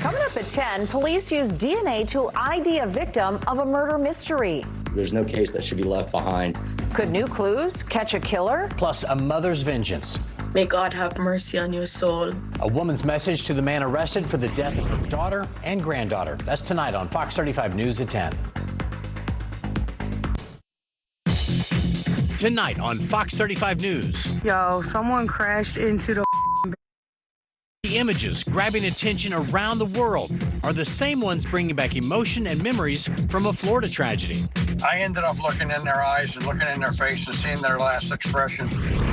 Coming up at 10, police use DNA to ID a victim of a murder mystery. There's no case that should be left behind. Could new clues catch a killer? Plus, a mother's vengeance. May God have mercy on your soul. A woman's message to the man arrested for the death of her daughter and granddaughter. That's tonight on Fox 35 News at 10. Tonight on Fox 35 News. Yo, someone crashed into the The images grabbing attention around the world are the same ones bringing back emotion and memories from a Florida tragedy. I ended up looking in their eyes and looking in their face and seeing their last expression.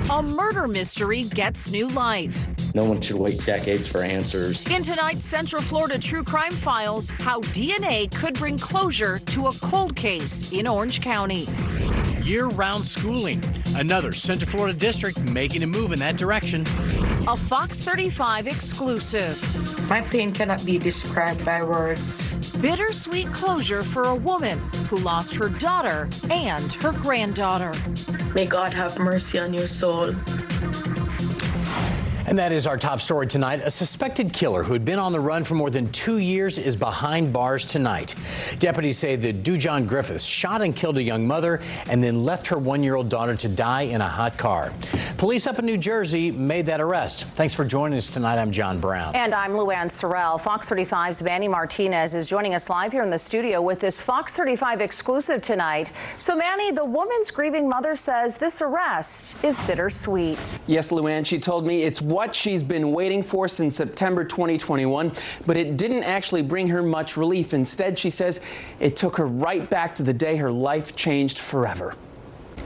A murder mystery gets new life. No one should wait decades for answers. In tonight's Central Florida True Crime Files, how DNA could bring closure to a cold case in Orange County. Year-round schooling. Another Central Florida district making a move in that direction. A Fox 35 exclusive. My pain cannot be described by words. Bittersweet closure for a woman who lost her daughter and her granddaughter. May God have mercy on your soul. And that is our top story tonight. A suspected killer who had been on the run for more than 2 years is behind bars tonight. Deputies say that Dujon Griffiths shot and killed a young mother and then left her 1-year-old daughter to die in a hot car. Police up in New Jersey made that arrest. Thanks for joining us tonight. I'm John Brown. And I'm Luann Sorrell. Fox 35's Manny Martinez is joining us live here in the studio with this Fox 35 exclusive tonight. So, Manny, the woman's grieving mother says this arrest is bittersweet. Yes, Luann, she told me it's what she's been waiting for since September 2021, but it didn't actually bring her much relief. Instead, she says it took her right back to the day her life changed forever.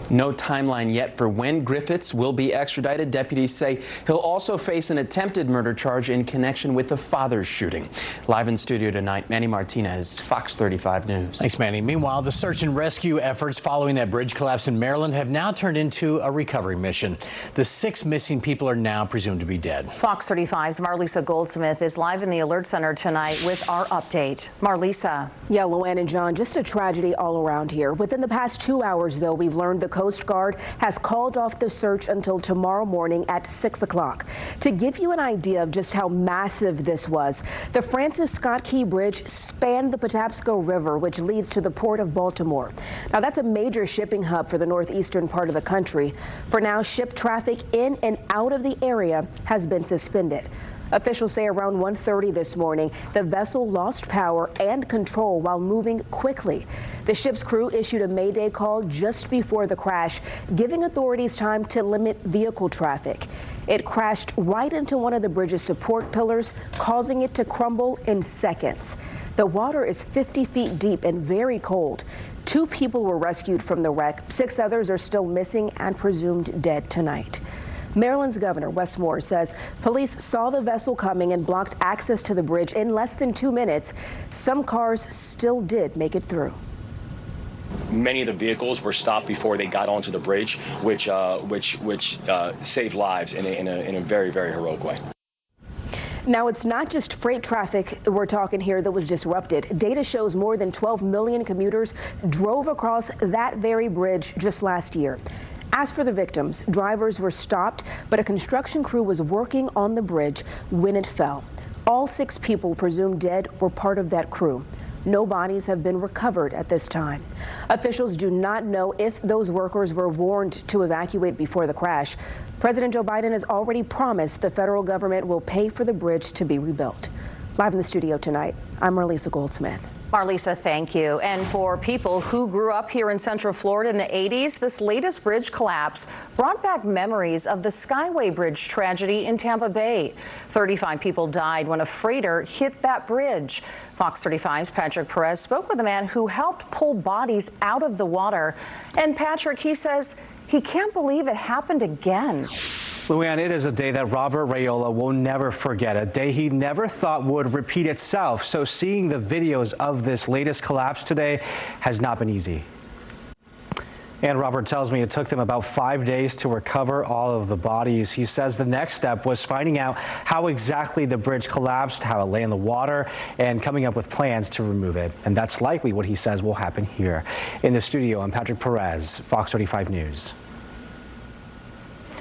No timeline yet for when Griffiths will be extradited. Deputies say he'll also face an attempted murder charge in connection with the father's shooting. Live in studio tonight, Manny Martinez, Fox 35 News. Thanks, Manny. Meanwhile, the search and rescue efforts following that bridge collapse in Maryland have now turned into a recovery mission. The 6 missing people are now presumed to be dead. Fox 35's Marlisa Goldsmith is live in the Alert Center tonight with our update. Marlisa. Yeah, Luann and John, just a tragedy all around here. Within the past 2 hours, though, we've learned the Coast Guard has called off the search until tomorrow morning at 6 o'clock. To give you an idea of just how massive this was, the Francis Scott Key Bridge spanned the Patapsco River, which leads to the port of Baltimore. Now, that's a major shipping hub for the northeastern part of the country. For now, ship traffic in and out of the area has been suspended. Officials say around 1:30 this morning, the vessel lost power and control while moving quickly. The ship's crew issued a mayday call just before the crash, giving authorities time to limit vehicle traffic. It crashed right into one of the bridge's support pillars, causing it to crumble in seconds. The water is 50 feet deep and very cold. 2 people were rescued from the wreck. 6 others are still missing and presumed dead tonight. Maryland's Governor Wes Moore says police saw the vessel coming and blocked access to the bridge in less than 2 minutes. Some cars still did make it through. Many of the vehicles were stopped before they got onto the bridge, which saved lives in a very, very heroic way. Now, it's not just freight traffic we're talking here that was disrupted. Data shows more than 12 million commuters drove across that very bridge just last year. As for the victims, drivers were stopped, but a construction crew was working on the bridge when it fell. All 6 people presumed dead were part of that crew. No bodies have been recovered at this time. Officials do not know if those workers were warned to evacuate before the crash. President Joe Biden has already promised the federal government will pay for the bridge to be rebuilt. Live in the studio tonight, I'm Marlisa Goldsmith. Marlisa, thank you. And for people who grew up here in Central Florida in the 80s, this latest bridge collapse brought back memories of the Skyway Bridge tragedy in Tampa Bay. 35 people died when a freighter hit that bridge. Fox 35's Patrick Perez spoke with a man who helped pull bodies out of the water. And Patrick, he says he can't believe it happened again. Luann, it is a day that Robert Raiola will never forget, a day he never thought would repeat itself. So seeing the videos of this latest collapse today has not been easy. And Robert tells me it took them about 5 days to recover all of the bodies. He says the next step was finding out how exactly the bridge collapsed, how it lay in the water, and coming up with plans to remove it. And that's likely what he says will happen here. In the studio, I'm Patrick Perez, Fox 35 News.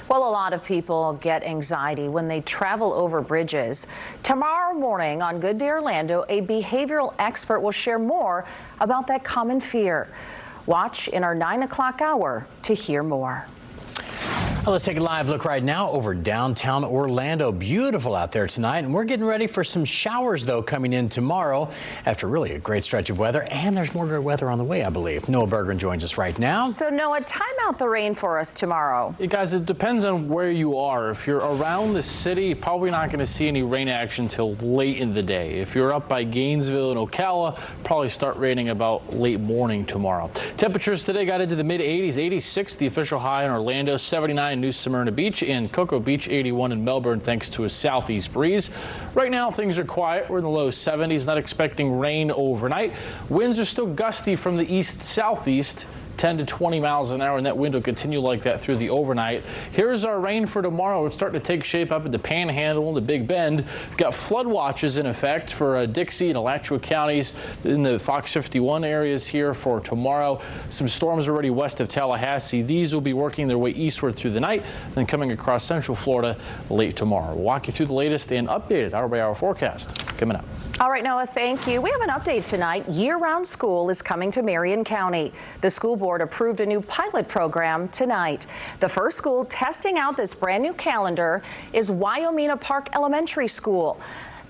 Well, a lot of people get anxiety when they travel over bridges. Tomorrow morning on Good Day Orlando, a behavioral expert will share more about that common fear. Watch in our 9 o'clock hour to hear more. Well, let's take a live look right now over downtown Orlando. Beautiful out there tonight, and we're getting ready for some showers, though, coming in tomorrow after really a great stretch of weather. And there's more good weather on the way, I believe. Noah Berggren joins us right now. So, Noah, time out the rain for us tomorrow. Hey guys, it depends on where you are. If you're around the city, you're probably not going to see any rain action till late in the day. If you're up by Gainesville and Ocala, probably start raining about late morning tomorrow. Temperatures today got into the mid 80s, 86 the official high in Orlando, 79 New Smyrna Beach, and Cocoa Beach 81 in Melbourne thanks to a southeast breeze. Right now things are quiet. We're in the low 70s, not expecting rain overnight. Winds are still gusty from the east southeast. 10 to 20 miles an hour, and that wind will continue like that through the overnight. Here's our rain for tomorrow. It's starting to take shape up at the Panhandle and the Big Bend. We've got flood watches in effect for Dixie and Alachua counties in the Fox 51 areas here for tomorrow. Some storms already west of Tallahassee. These will be working their way eastward through the night, then coming across central Florida late tomorrow. We'll walk you through the latest and updated hour-by-hour forecast coming up. All right, Noah, thank you. We have an update tonight. Year-round school is coming to Marion County. The school board approved a new pilot program tonight. The first school testing out this brand new calendar is Wyomina Park Elementary School.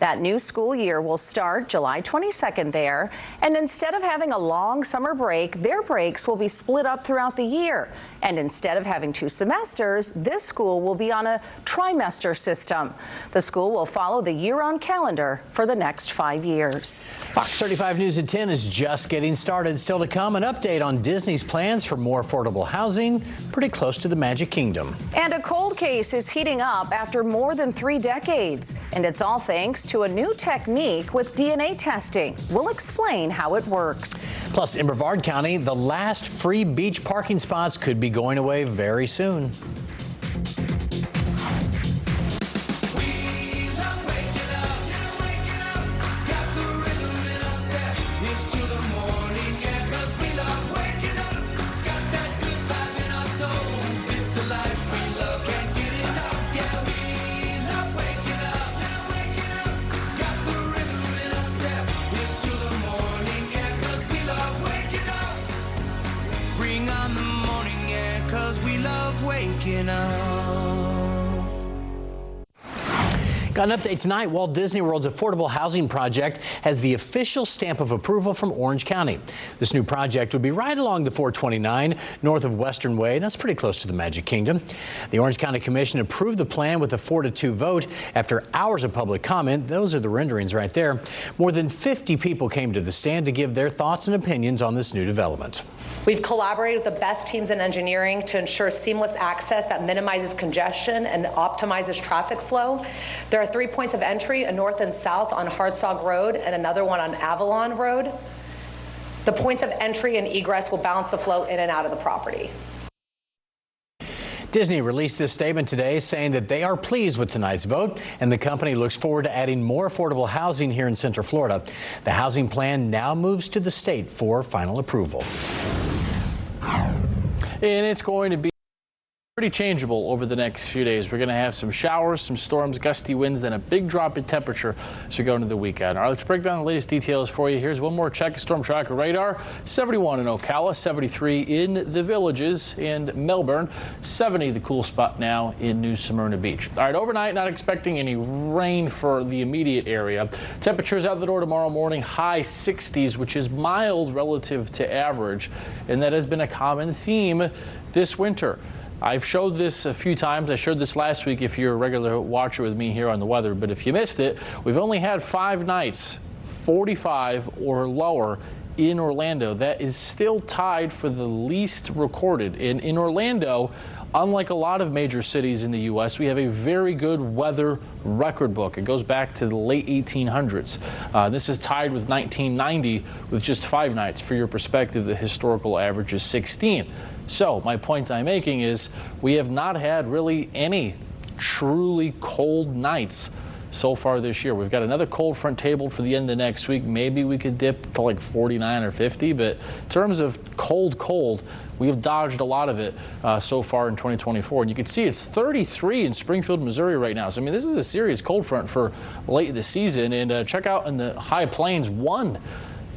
That new school year will start July 22nd there, and instead of having a long summer break, their breaks will be split up throughout the year. And instead of having 2 semesters, this school will be on a trimester system. The school will follow the year-round calendar for the next 5 years. Fox 35 News at 10 is just getting started. Still to come, an update on Disney's plans for more affordable housing pretty close to the Magic Kingdom. And a cold case is heating up after more than 3 decades. And it's all thanks to a new technique with DNA testing. We'll explain how it works. Plus, in Brevard County, the last free beach parking spots could be going away very soon. Got an update tonight. Walt Disney World's affordable housing project has the official stamp of approval from Orange County. This new project would be right along the 429 north of Western Way. That's pretty close to the Magic Kingdom. The Orange County Commission approved the plan with a 4-2 vote after hours of public comment. Those are the renderings right there. More than 50 people came to the stand to give their thoughts and opinions on this new development. We've collaborated with the best teams in engineering to ensure seamless access that minimizes congestion and optimizes traffic flow. There are 3 points of entry, a north and south on Hartsog Road and another one on Avalon Road. The points of entry and egress will balance the flow in and out of the property. Disney released this statement today saying that they are pleased with tonight's vote, and the company looks forward to adding more affordable housing here in Central Florida. The housing plan now moves to the state for final approval. And it's going to be pretty changeable over the next few days. We're going to have some showers, some storms, gusty winds, then a big drop in temperature as we go into the weekend. All right, let's break down the latest details for you. Here's one more check of storm tracker radar. 71 in Ocala, 73 in the Villages and Melbourne, 70 the cool spot now in New Smyrna Beach. All right, overnight, not expecting any rain for the immediate area. Temperatures out the door tomorrow morning, high 60s, which is mild relative to average, and that has been a common theme this winter. I've showed this a few times. I showed this last week if you're a regular watcher with me here on the weather. But if you missed it, we've only had 5 nights, 45 or lower in Orlando. That is still tied for the least recorded. And in Orlando, unlike a lot of major cities in the U.S., we have a very good weather record book. It goes back to the late 1800s. This is tied with 1990 with just 5 nights. For your perspective, the historical average is 16. So my point I'm making is we have not had really any truly cold nights so far this year. We've got another cold front tabled for the end of next week. Maybe we could dip to like 49 or 50, but in terms of cold, we have dodged a lot of it so far in 2024. And you can see it's 33 in Springfield, Missouri right now. So, I mean, this is a serious cold front for late in the season. And check out in the high plains, 1.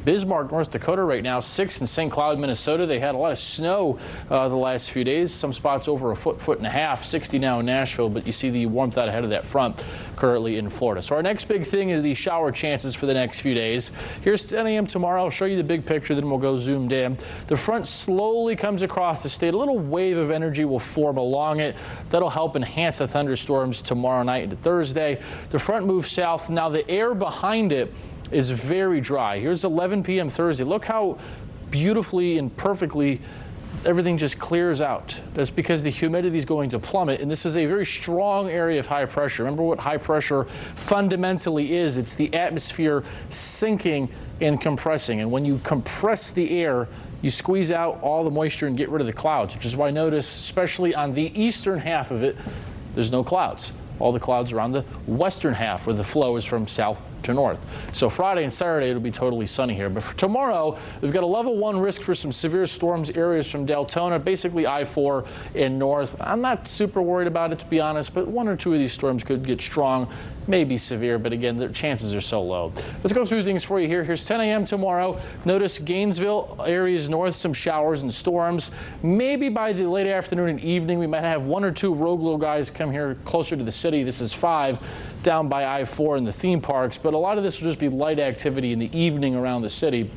Bismarck, North Dakota right now, 6 in St. Cloud, Minnesota. They had a lot of snow the last few days, some spots over a foot and a half, 60 now in Nashville, but you see the warmth out ahead of that front currently in Florida. So our next big thing is the shower chances for the next few days. Here's 10 a.m. tomorrow. I'll show you the big picture, then we'll go zoomed in. The front slowly comes across the state. A little wave of energy will form along it. That'll help enhance the thunderstorms tomorrow night into Thursday. The front moves south. Now the air behind it is very dry. Here's 11 p.m. Thursday. Look how beautifully and perfectly everything just clears out. That's because the humidity is going to plummet, and this is a very strong area of high pressure. Remember what high pressure fundamentally is. It's the atmosphere sinking and compressing, and when you compress the air, you squeeze out all the moisture and get rid of the clouds, which is why notice, especially on the eastern half of it, there's no clouds. All the clouds are on the western half where the flow is from south to north. So Friday and Saturday it'll be totally sunny here. But for tomorrow, we've got a level 1 risk for some severe storms areas from Deltona, basically I-4 and north. I'm not super worried about it, to be honest, but 1 or 2 of these storms could get strong, maybe severe, but again, their chances are so low. Let's go through things for you here. Here's 10 a.m. tomorrow. Notice Gainesville areas north, some showers and storms. Maybe by the late afternoon and evening, we might have 1 or 2 Roglo guys come here closer to the city. This is 5 down by I-4 in the theme parks, but a lot of this will just be light activity in the evening around the city.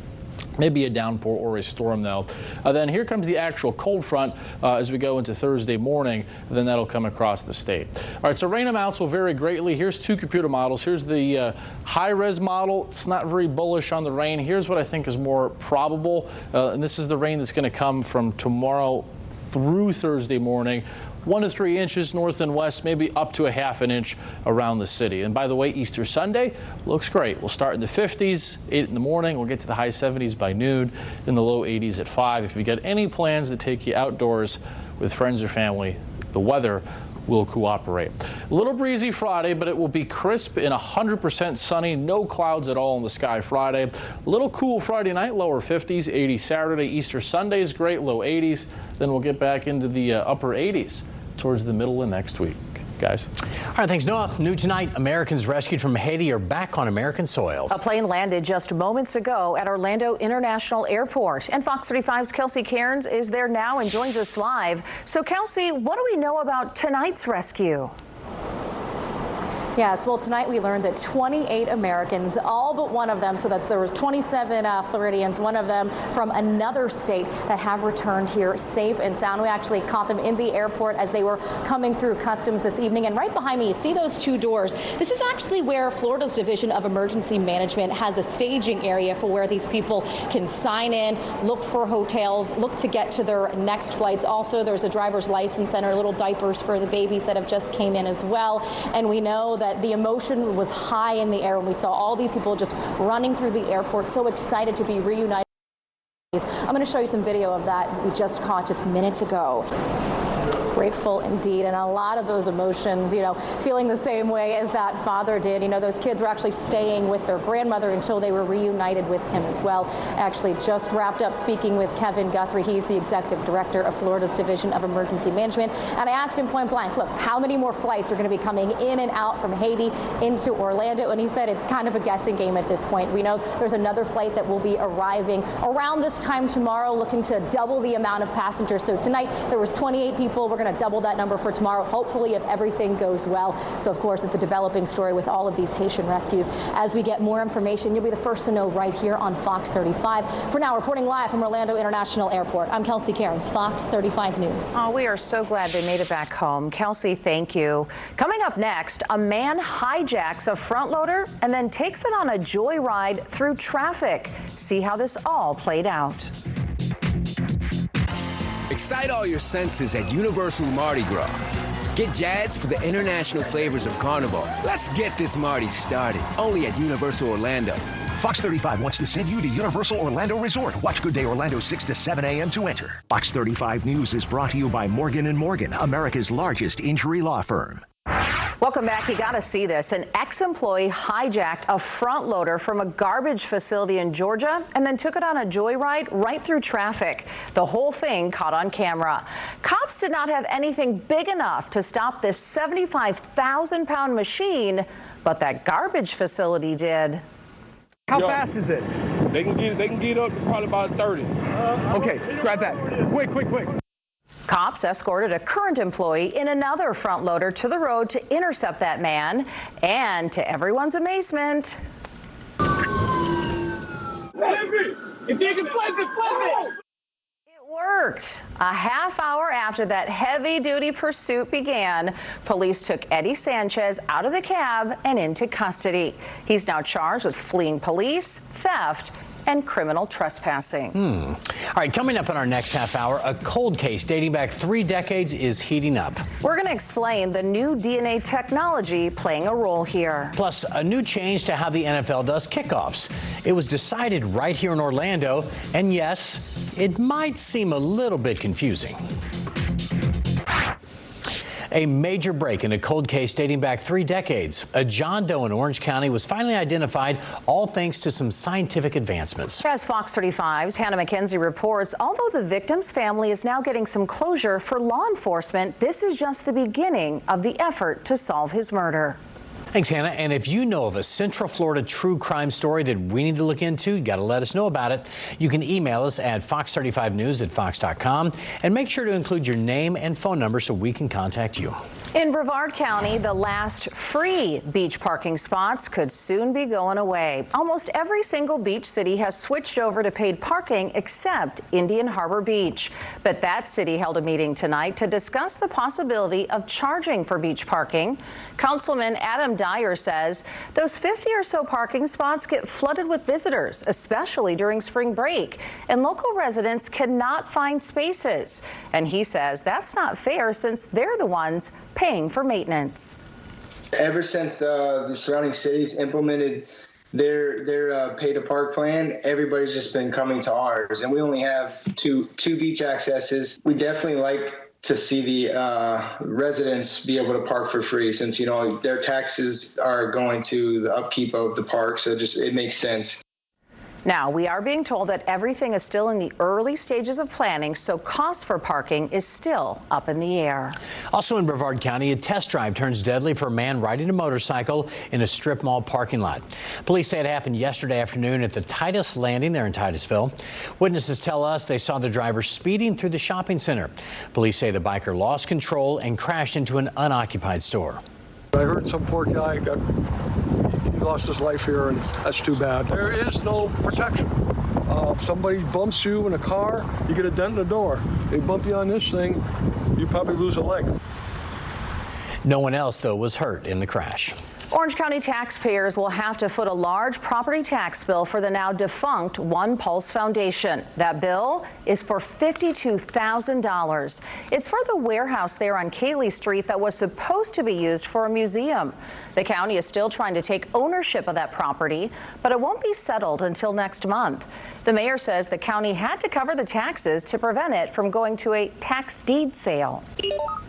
Maybe a downpour or a storm, though. Then here comes the actual cold front as we go into Thursday morning. Then that'll come across the state. All right, so rain amounts will vary greatly. Here's 2 computer models. Here's the high-res model. It's not very bullish on the rain. Here's what I think is more probable, and this is the rain that's going to come from tomorrow through Thursday morning. 1 to 3 inches north and west, maybe up to a ½ an inch around the city. And by the way, Easter Sunday looks great. We'll start in the 50s, 8 in the morning. We'll get to the high 70s by noon, in the low 80s at 5. If you got any plans to take you outdoors with friends or family, the weather will cooperate. A little breezy Friday, but it will be crisp and 100% sunny. No clouds at all in the sky Friday. A little cool Friday night, lower 50s, 80 Saturday. Easter Sunday is great, low 80s. Then we'll get back into the upper 80s towards the middle of next week, guys. All right, thanks, Noah. New tonight, Americans rescued from Haiti are back on American soil. A plane landed just moments ago at Orlando International Airport. And Fox 35's Kelsey Cairns is there now and joins us live. So, Kelsey, what do we know about tonight's rescue? Yes, well, tonight we learned that 28 Americans, all but one of them, so that there was 27 Floridians, one of them from another state, that have returned here safe and sound. We actually caught them in the airport as they were coming through customs this evening. And right behind me, you see those 2 doors. This is actually where Florida's Division of Emergency Management has a staging area for where these people can sign in, look for hotels, look to get to their next flights. Also, there's a driver's license center, little diapers for the babies that have just came in as well. And we know that the emotion was high in the air when we saw all these people just running through the airport, so excited to be reunited. I'm going to show you some video of that we just caught just minutes ago. Grateful indeed, and a lot of those emotions, feeling the same way as that father did. Those kids were actually staying with their grandmother until they were reunited with him as well. Actually just wrapped up speaking with Kevin Guthrie. He's the executive director of Florida's Division of Emergency Management. And I asked him point blank, look, how many more flights are going to be coming in and out from Haiti into Orlando? And he said it's kind of a guessing game at this point. We know there's another flight that will be arriving around this time tomorrow, looking to double the amount of passengers. So tonight there was 28 people. We're going to double that number for tomorrow, hopefully, if everything goes well. So, of course, it's a developing story with all of these Haitian rescues. As we get more information, you'll be the first to know right here on Fox 35. For now, reporting live from Orlando International Airport, I'm Kelsey Cairns, Fox 35 News. Oh, we are so glad they made it back home. Kelsey, thank you. Coming up next, a man hijacks a front loader and then takes it on a joyride through traffic. See how this all played out. Excite all your senses at Universal Mardi Gras. Get jazzed for the international flavors of Carnival. Let's get this Mardi started. Only at Universal Orlando. Fox 35 wants to send you to Universal Orlando Resort. Watch Good Day Orlando 6 to 7 a.m. to enter. Fox 35 News is brought to you by Morgan & Morgan, America's largest injury law firm. Welcome back. You got to see this. An ex-employee hijacked a front loader from a garbage facility in Georgia and then took it on a joyride right through traffic. The whole thing caught on camera. Cops did not have anything big enough to stop this 75,000-pound machine, but that garbage facility did. How fast is it? They can get up to probably about 30. Okay, grab that. Quick. Cops escorted a current employee in another front loader to the road to intercept that man, and to everyone's amazement, If you can flip it! It worked. A half hour after that heavy-duty pursuit began, police took Eddie Sanchez out of the cab and into custody. He's now charged with fleeing police, theft, and criminal trespassing. All right, coming up in our next half hour, a cold case dating back 3 decades is heating up. We're going to explain the new DNA technology playing a role here. Plus, a new change to how the NFL does kickoffs. It was decided right here in Orlando, and yes, it might seem a little bit confusing. A major break in a cold case dating back 3 decades. A John Doe in Orange County was finally identified, all thanks to some scientific advancements. As Fox 35's Hannah McKenzie reports, although the victim's family is now getting some closure, for law enforcement, this is just the beginning of the effort to solve his murder. Thanks, Hannah. And if you know of a Central Florida true crime story that we need to look into, you got to let us know about it. You can email us at fox35news@fox.com and make sure to include your name and phone number so we can contact you. In Brevard County, the last free beach parking spots could soon be going away. Almost every single beach city has switched over to paid parking except Indian Harbor Beach. But that city held a meeting tonight to discuss the possibility of charging for beach parking. Councilman Adam Dyer says those 50 or so parking spots get flooded with visitors, especially during spring break, and local residents cannot find spaces. And he says that's not fair since they're the ones paying for maintenance. Ever since the surrounding cities implemented their pay to park plan, everybody's just been coming to ours, and we only have two beach accesses. We definitely like to see the residents be able to park for free, since their taxes are going to the upkeep of the park, so it makes sense. Now, we are being told that everything is still in the early stages of planning, so cost for parking is still up in the air. Also in Brevard County, a test drive turns deadly for a man riding a motorcycle in a strip mall parking lot. Police say it happened yesterday afternoon at the Titus Landing there in Titusville. Witnesses tell us they saw the driver speeding through the shopping center. Police say the biker lost control and crashed into an unoccupied store. I heard some poor guy he lost his life here, and that's too bad. There is no protection. If somebody bumps you in a car, you get a dent in the door. They bump you on this thing, you probably lose a leg. No one else, though, was hurt in the crash. Orange County taxpayers will have to foot a large property tax bill for the now defunct One Pulse Foundation. That bill is for $52,000. It's for the warehouse there on Cayley Street that was supposed to be used for a museum. The county is still trying to take ownership of that property, but it won't be settled until next month. The mayor says the county had to cover the taxes to prevent it from going to a tax deed sale.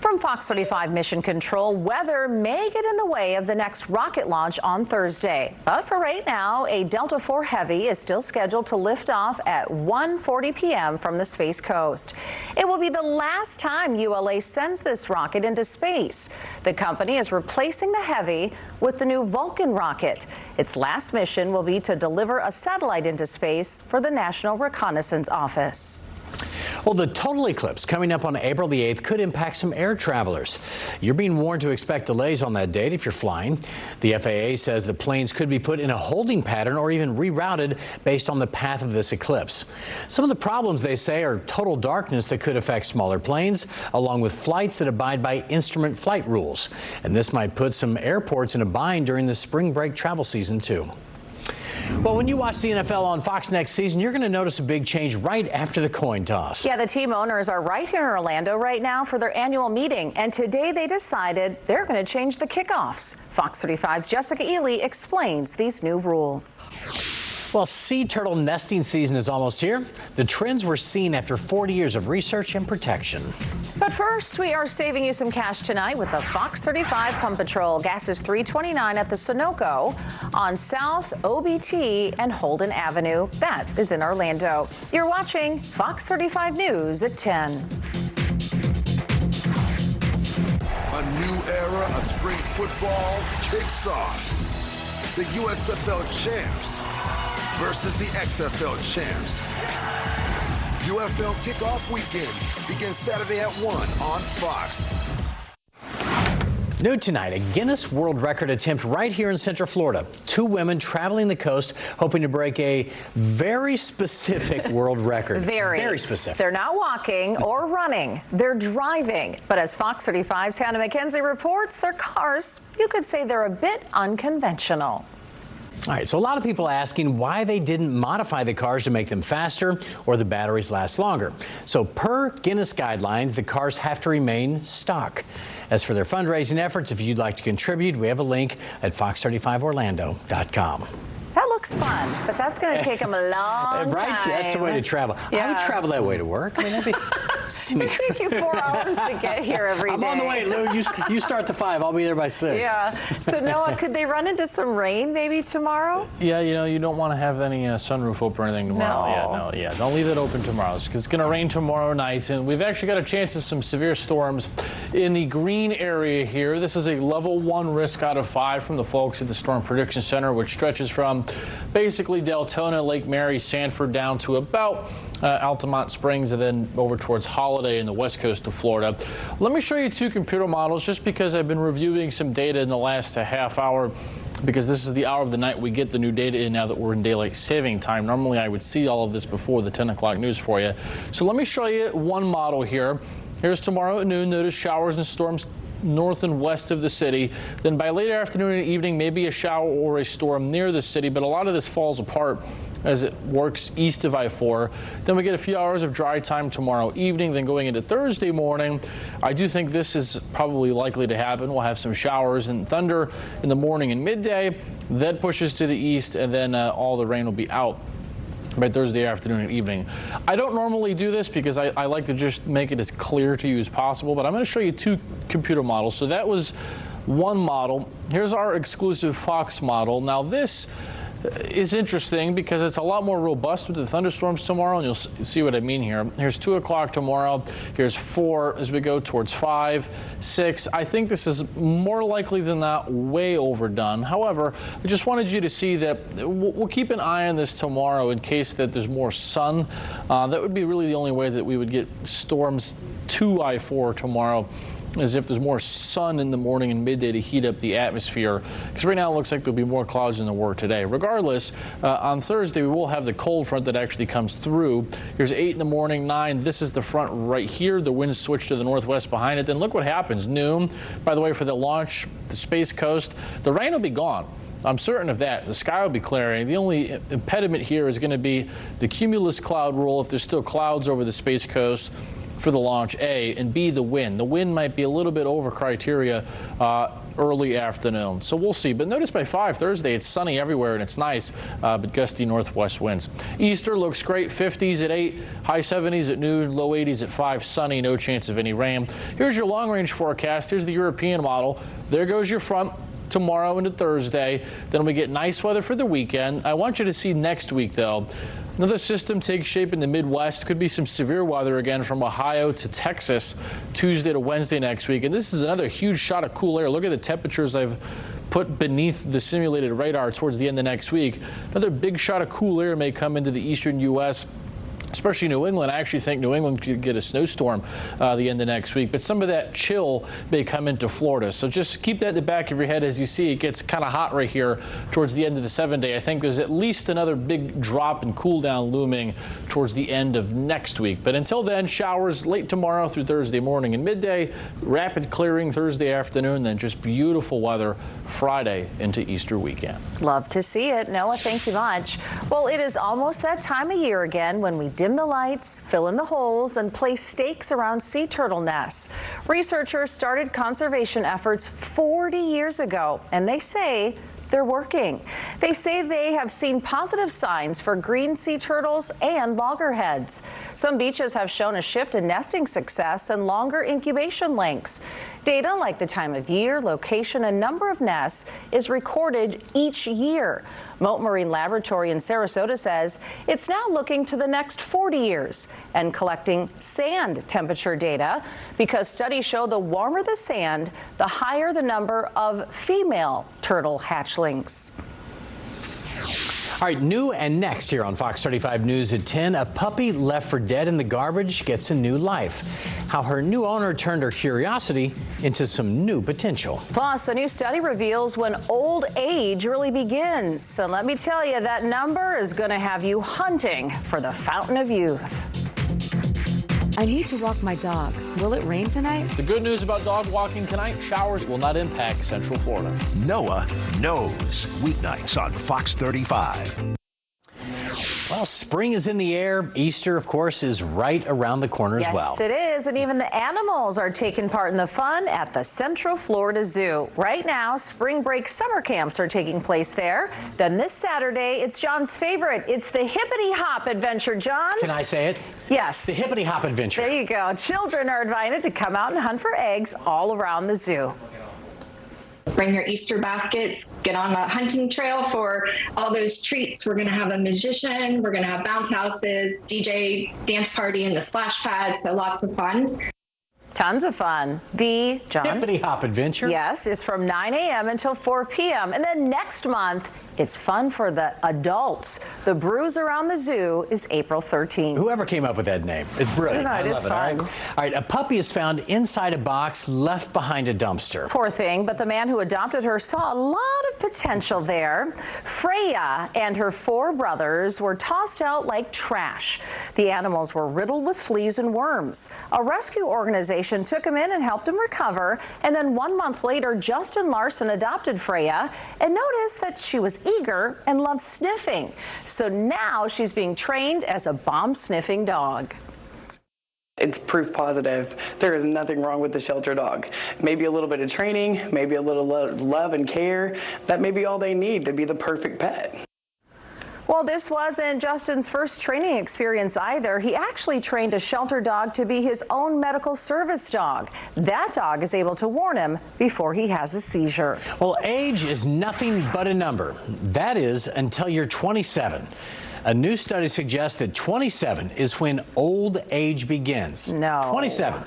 From Fox 35 Mission Control, weather may get in the way of the next rocket launch on Thursday. But for right now, a Delta IV Heavy is still scheduled to lift off at 1:40 p.m. from the Space Coast. It will be the last time ULA sends this rocket into space. The company is replacing the Heavy with the new Vulcan rocket. Its last mission will be to deliver a satellite into space for the National Reconnaissance Office. Well, the total eclipse coming up on April the 8th could impact some air travelers. You're being warned to expect delays on that date if you're flying. The FAA says the planes could be put in a holding pattern or even rerouted based on the path of this eclipse. Some of the problems, they say, are total darkness that could affect smaller planes, along with flights that abide by instrument flight rules. And this might put some airports in a bind during the spring break travel season, too. Well, when you watch the NFL on Fox next season, you're going to notice a big change right after the coin toss. Yeah, the team owners are right here in Orlando right now for their annual meeting, and today they decided they're going to change the kickoffs. Fox 35's Jessica Ely explains these new rules. Well, sea turtle nesting season is almost here. The trends were seen after 40 years of research and protection. But first, we are saving you some cash tonight with the Fox 35 Pump Patrol. Gas is $3.29 at the Sunoco on South OBT and Holden Avenue. That is in Orlando. You're watching Fox 35 News at 10. A new era of spring football kicks off. The USFL champs versus the XFL champs. UFL kickoff weekend begins Saturday at 1 on Fox. New tonight, a Guinness World Record attempt right here in Central Florida. 2 women traveling the coast hoping to break a very specific world record. Very specific. They're not walking or running. They're driving. But as Fox 35's Hannah McKenzie reports, their cars, you could say they're a bit unconventional. All right, so a lot of people asking why they didn't modify the cars to make them faster or the batteries last longer. So per Guinness guidelines, the cars have to remain stock. As for their fundraising efforts, if you'd like to contribute, we have a link at fox35orlando.com. That looks fun, but that's going to take them a long right? time. That's the way to travel. Yeah. I would travel that way to work. I mean, that'd be... It take you 4 hours to get here every day. I'm on the way, Lou. You start to 5. I'll be there by 6. Yeah. So, Noah, could they run into some rain maybe tomorrow? Yeah, you don't want to have any sunroof open or anything tomorrow. No. Yeah, don't leave it open tomorrow because it's going to rain tomorrow night. And we've actually got a chance of some severe storms in the green area here. This is a level 1 risk out of 5 from the folks at the Storm Prediction Center, which stretches from basically Deltona, Lake Mary, Sanford down to about Altamont Springs and then over towards Holiday in the west coast of Florida. Let me show you 2 computer models just because I've been reviewing some data in the last half hour because this is the hour of the night we get the new data in now that we're in daylight saving time. Normally I would see all of this before the 10 o'clock news for you. So let me show you one model here. Here's tomorrow at noon. Notice showers and storms north and west of the city. Then by late afternoon and evening, maybe a shower or a storm near the city, but a lot of this falls apart as it works east of I-4. Then we get a few hours of dry time tomorrow evening. Then going into Thursday morning, I do think this is probably likely to happen. We'll have some showers and thunder in the morning and midday. That pushes to the east, and then all the rain will be out by Thursday afternoon and evening. I don't normally do this because I like to just make it as clear to you as possible, but I'm going to show you 2 computer models. So that was one model. Here's our exclusive Fox model. Now this is interesting because it's a lot more robust with the thunderstorms tomorrow, and you'll see what I mean here. Here's 2 o'clock tomorrow. Here's 4 as we go towards 5, 6. I think this is more likely than not way overdone. However, I just wanted you to see that we'll keep an eye on this tomorrow in case that there's more sun. That would be really the only way that we would get storms to I-4 tomorrow, as if there's more sun in the morning and midday to heat up the atmosphere, because right now it looks like there'll be more clouds than there were today. Regardless, on Thursday we will have the cold front that actually comes through. Here's 8 in the morning, 9. This is the front right here. The winds switch to the northwest behind it. Then look what happens. Noon, by the way, for the launch, the Space Coast, the rain will be gone. I'm certain of that. The sky will be clearing. The only impediment here is going to be the cumulus cloud rule if there's still clouds over the Space Coast for the launch, A, and B, the wind. The wind might be a little bit over criteria early afternoon. So we'll see. But notice by 5 Thursday, it's sunny everywhere and it's nice, but gusty northwest winds. Easter looks great. 50s at 8, high 70s at noon, low 80s at 5, sunny, no chance of any rain. Here's your long-range forecast. Here's the European model. There goes your front tomorrow into Thursday. Then we get nice weather for the weekend. I want you to see next week, though. Another system takes shape in the Midwest. Could be some severe weather again from Ohio to Texas Tuesday to Wednesday next week. And this is another huge shot of cool air. Look at the temperatures I've put beneath the simulated radar towards the end of next week. Another big shot of cool air may come into the eastern U.S., especially New England. I actually think New England could get a snowstorm the end of next week, but some of that chill may come into Florida. So just keep that in the back of your head as you see it gets kind of hot right here towards the end of the 7-day. I think there's at least another big drop and cool down looming towards the end of next week. But until then, showers late tomorrow through Thursday morning and midday, rapid clearing Thursday afternoon, then just beautiful weather Friday into Easter weekend. Love to see it. Noah, thank you much. Well, it is almost that time of year again when we dim the lights, fill in the holes, and place stakes around sea turtle nests. Researchers started conservation efforts 40 years ago, and they say they're working. They say they have seen positive signs for green sea turtles and loggerheads. Some beaches have shown a shift in nesting success and longer incubation lengths. Data like the time of year, location, and number of nests is recorded each year. Mote Marine Laboratory in Sarasota says it's now looking to the next 40 years and collecting sand temperature data because studies show the warmer the sand, the higher the number of female turtle hatchlings. All right, new and next here on Fox 35 News at 10, a puppy left for dead in the garbage gets a new life. How her new owner turned her curiosity into some new potential. Plus, a new study reveals when old age really begins. So let me tell you, that number is going to have you hunting for the fountain of youth. I need to walk my dog. Will it rain tonight? The good news about dog walking tonight, showers will not impact Central Florida. Noah knows. Weeknights on Fox 35. Well, spring is in the air. Easter, of course, is right around the corner as well. Yes, it is. And even the animals are taking part in the fun at the Central Florida Zoo. Right now, spring break summer camps are taking place there. Then this Saturday, it's John's favorite. It's the Hippity Hop Adventure, John. Can I say it? Yes. The Hippity Hop Adventure. There you go. Children are invited to come out and hunt for eggs all around the zoo. Bring your Easter baskets, get on the hunting trail for all those treats. We're going to have a magician, we're going to have bounce houses, DJ dance party in the splash pad, so lots of fun. Tons of fun. The Hippity Hop Adventure? Yes, is from 9 a.m. until 4 p.m. And then next month, it's fun for the adults. The Brews Around the Zoo is April 13th. Whoever came up with that name, it's brilliant. I know, it is fun. All right, a puppy is found inside a box left behind a dumpster. Poor thing, but the man who adopted her saw a lot of potential there. Freya and her 4 brothers were tossed out like trash. The animals were riddled with fleas and worms. A rescue organization took him in and helped him recover, and then 1 month later, Justin Larson adopted Freya and noticed that she was eager and loved sniffing. So now she's being trained as a bomb-sniffing dog. It's proof positive. There is nothing wrong with the shelter dog. Maybe a little bit of training, maybe a little love and care. That may be all they need to be the perfect pet. Well, this wasn't Justin's first training experience either. He actually trained a shelter dog to be his own medical service dog. That dog is able to warn him before he has a seizure. Well, age is nothing but a number. That is until you're 27. A new study suggests that 27 is when old age begins. No. 27.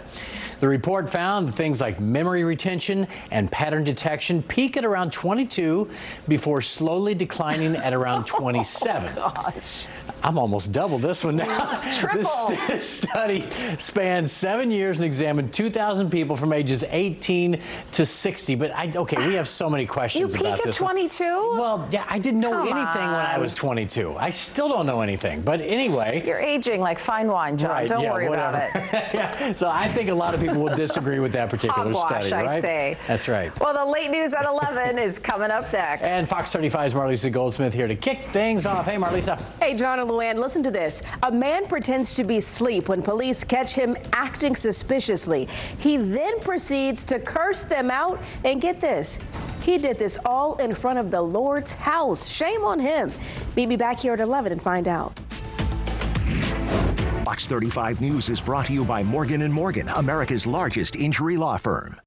The report found that things like memory retention and pattern detection peak at around 22 before slowly declining at around 27. Oh, gosh. I'm almost double this one now. Triple. This study spanned 7 years and examined 2,000 people from ages 18 to 60. But okay, we have so many questions about this. You peak at 22? Well, yeah, I didn't know anything when I was 22. I still don't know anything. But anyway. You're aging like fine wine, John. Right, don't worry whatever. about it. Yeah, so I think a lot of people will disagree with that particular study, right? I say. That's right. Well, the late news at 11 is coming up next. And Fox 35's Marlisa Goldsmith here to kick things off. Hey, Marlisa. Hey, John and Luann, listen to this. A man pretends to be asleep when police catch him acting suspiciously. He then proceeds to curse them out, and get this, he did this all in front of the Lord's house. Shame on him. Meet me back here at 11 and find out. Fox 35 News is brought to you by Morgan & Morgan, America's largest injury law firm.